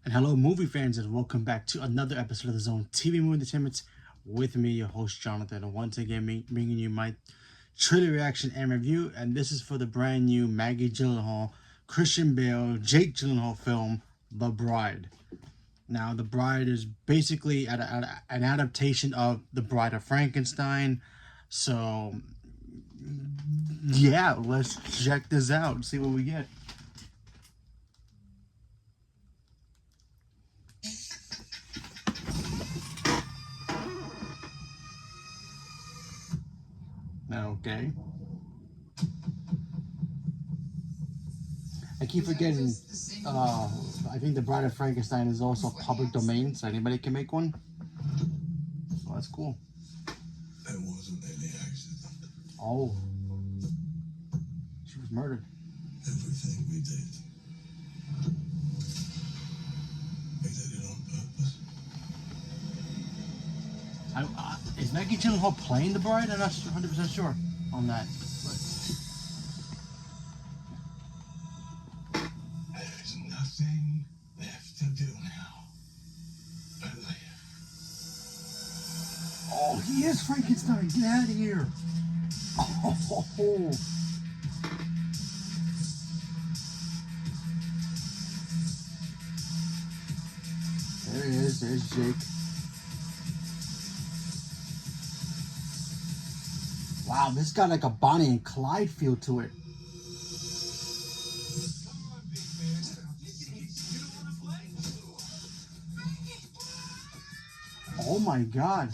And hello, movie fans, and welcome back to another episode of the Zone TV Movie Entertainment with me, your host Jonathan. And once again, bringing you my trailer reaction and review. And this is for the brand new Maggie Gyllenhaal, Christian Bale, Jake Gyllenhaal film, The Bride. Now, The Bride is basically an adaptation of The Bride of Frankenstein. So, yeah, let's check this out and see what we get. Okay. I keep forgetting. I think The Bride of Frankenstein is also public domain, so anybody can make one. So that's cool. It wasn't any accident. Oh, she was murdered. Everything we did, we did it on purpose. Is Maggie Gyllenhaal playing the bride? I'm not 100% sure on that. There's nothing left to do now but live. Oh, he is Frankenstein. Get out of here. Oh. There he is. There's Jake. Wow, this got like a Bonnie and Clyde feel to it. Oh my God.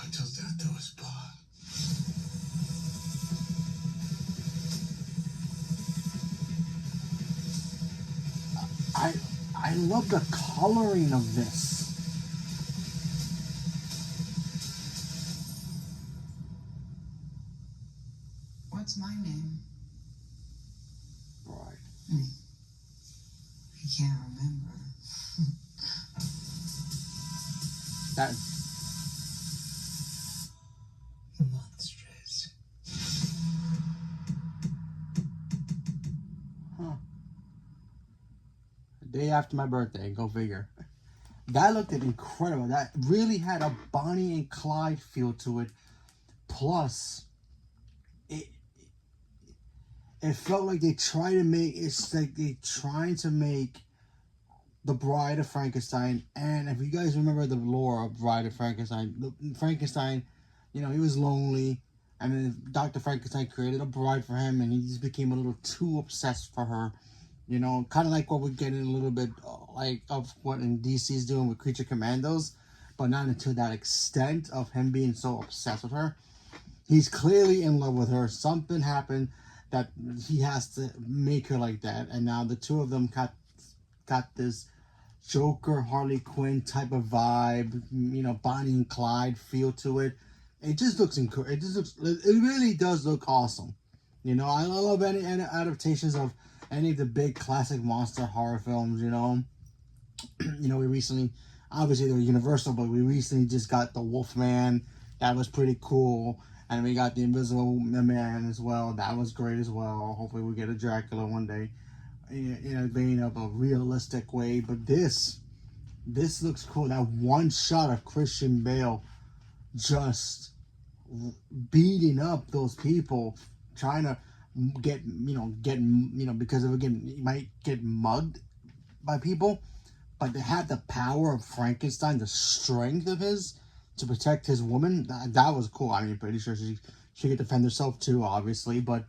Until death do us part. I love the coloring of this. What's my name? Bride. I can't remember. That Monstrous. day after my birthday, go figure. That looked incredible. That really had a Bonnie and Clyde feel to it. Plus, it felt like they tried to make The Bride of Frankenstein. And if you guys remember the lore of Bride of Frankenstein, Frankenstein, he was lonely, and then Dr. Frankenstein created a bride for him, and he just became a little too obsessed for her. Kind of like what we're getting a little bit like of what in DC's doing with Creature Commandos, but not to that extent of him being so obsessed with her. He's clearly in love with her. Something happened that he has to make her like that, and now the two of them got this Joker, Harley Quinn type of vibe, Bonnie and Clyde feel to it. It just looks it really does look awesome. I love any adaptations of any of the big classic monster horror films. We recently, obviously they're Universal, but we recently just got the Wolfman. That was pretty cool. And we got the Invisible Man as well. That was great as well. Hopefully we get a Dracula one day. Being of a realistic way. But this looks cool. That one shot of Christian Bale just beating up those people, trying to get because again, he might get mugged by people, but they had the power of Frankenstein, the strength of his to protect his woman. That was cool. I mean, pretty sure she could defend herself too, obviously, but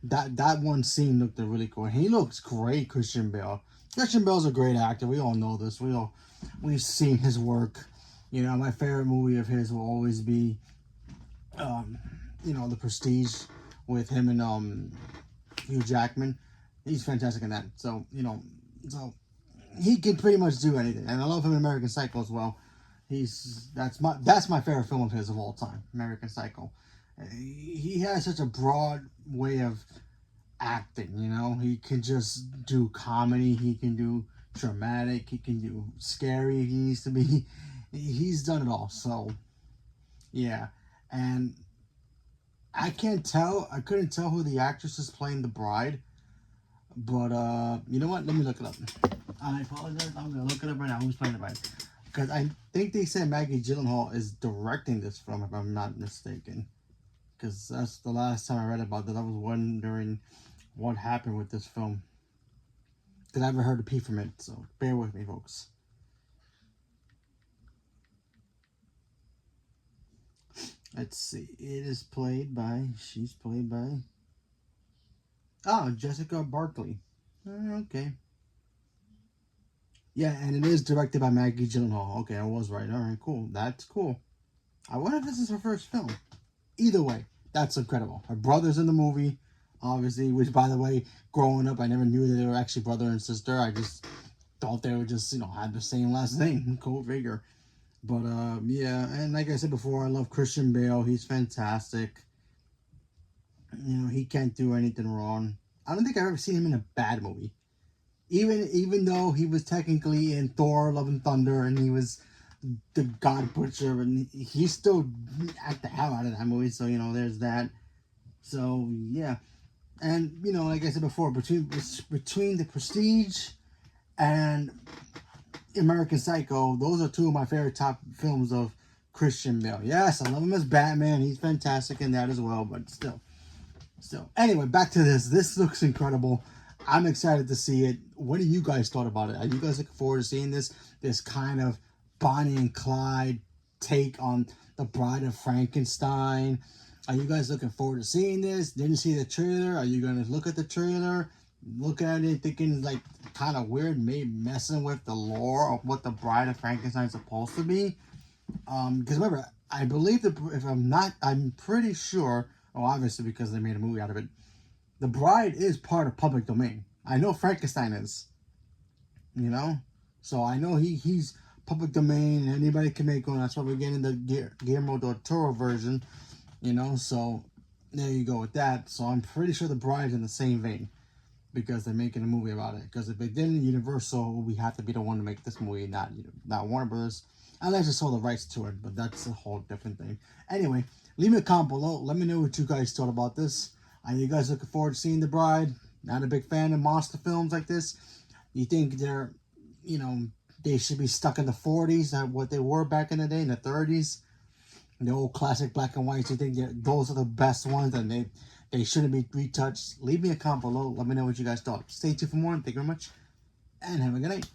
that one scene looked really cool. He looks great, Christian Bale. Christian Bale's a great actor. We all know this. We've seen his work. My favorite movie of his will always be, The Prestige, with him and Hugh Jackman. He's fantastic in that. So so he can pretty much do anything, and I love him in American Psycho as well. That's my favorite film of his of all time, American Psycho. He has such a broad way of acting. He can just do comedy. He can do dramatic. He can do scary if he needs to be. He's done it all. So yeah, and I can't tell. I couldn't tell who the actress is playing the bride. But you know what? Let me look it up. I apologize. I'm gonna look it up right now. Who's playing the bride? Because I think they said Maggie Gyllenhaal is directing this film, if I'm not mistaken. Because that's the last time I read about that. I was wondering what happened with this film. Because I haven't heard a peep from it, so bear with me, folks. Let's see. She's played by... Oh, Jessica Barkley. Okay. Yeah, and it is directed by Maggie Gyllenhaal. Okay, I was right. All right, cool. That's cool. I wonder if this is her first film. Either way, that's incredible. Her brother's in the movie, obviously, which, by the way, growing up, I never knew that they were actually brother and sister. I just thought they were just, had the same last name. Go figure. But, yeah, and like I said before, I love Christian Bale. He's fantastic. He can't do anything wrong. I don't think I've ever seen him in a bad movie. Even though he was technically in Thor: Love and Thunder and he was the God Butcher, and he still act the hell out of that movie. So there's that. So yeah, and like I said before, between The Prestige and American Psycho, those are two of my favorite top films of Christian Bale. Yes, I love him as Batman. He's fantastic in that as well. But still. Anyway, back to this. This looks incredible. I'm excited to see it. What do you guys thought about it? Are you guys looking forward to seeing this kind of Bonnie and Clyde take on The Bride of Frankenstein? Are you guys looking forward to seeing this? Didn't you see the trailer? Are you going to look at the trailer, look at it, thinking like kind of weird, maybe messing with the lore of what The Bride of Frankenstein is supposed to be? Because remember, I believe I'm pretty sure. Oh, obviously because they made a movie out of it. The Bride is part of public domain. I know Frankenstein is. So I know he's public domain. Anybody can make one. That's why we're getting the Guillermo del Toro version. So there you go with that. So I'm pretty sure The Bride's in the same vein because they're making a movie about it. Because if they didn't, Universal, we have to be the one to make this movie, not Warner Brothers. Unless they sold the rights to it, but that's a whole different thing. Anyway, leave me a comment below. Let me know what you guys thought about this. Are you guys looking forward to seeing The Bride? Not a big fan of monster films like this. You think they should be stuck in the 40s, what they were back in the day, in the 30s? The old classic black and whites. You think those are the best ones and they shouldn't be retouched? Leave me a comment below. Let me know what you guys thought. Stay tuned for more. Thank you very much. And have a good night.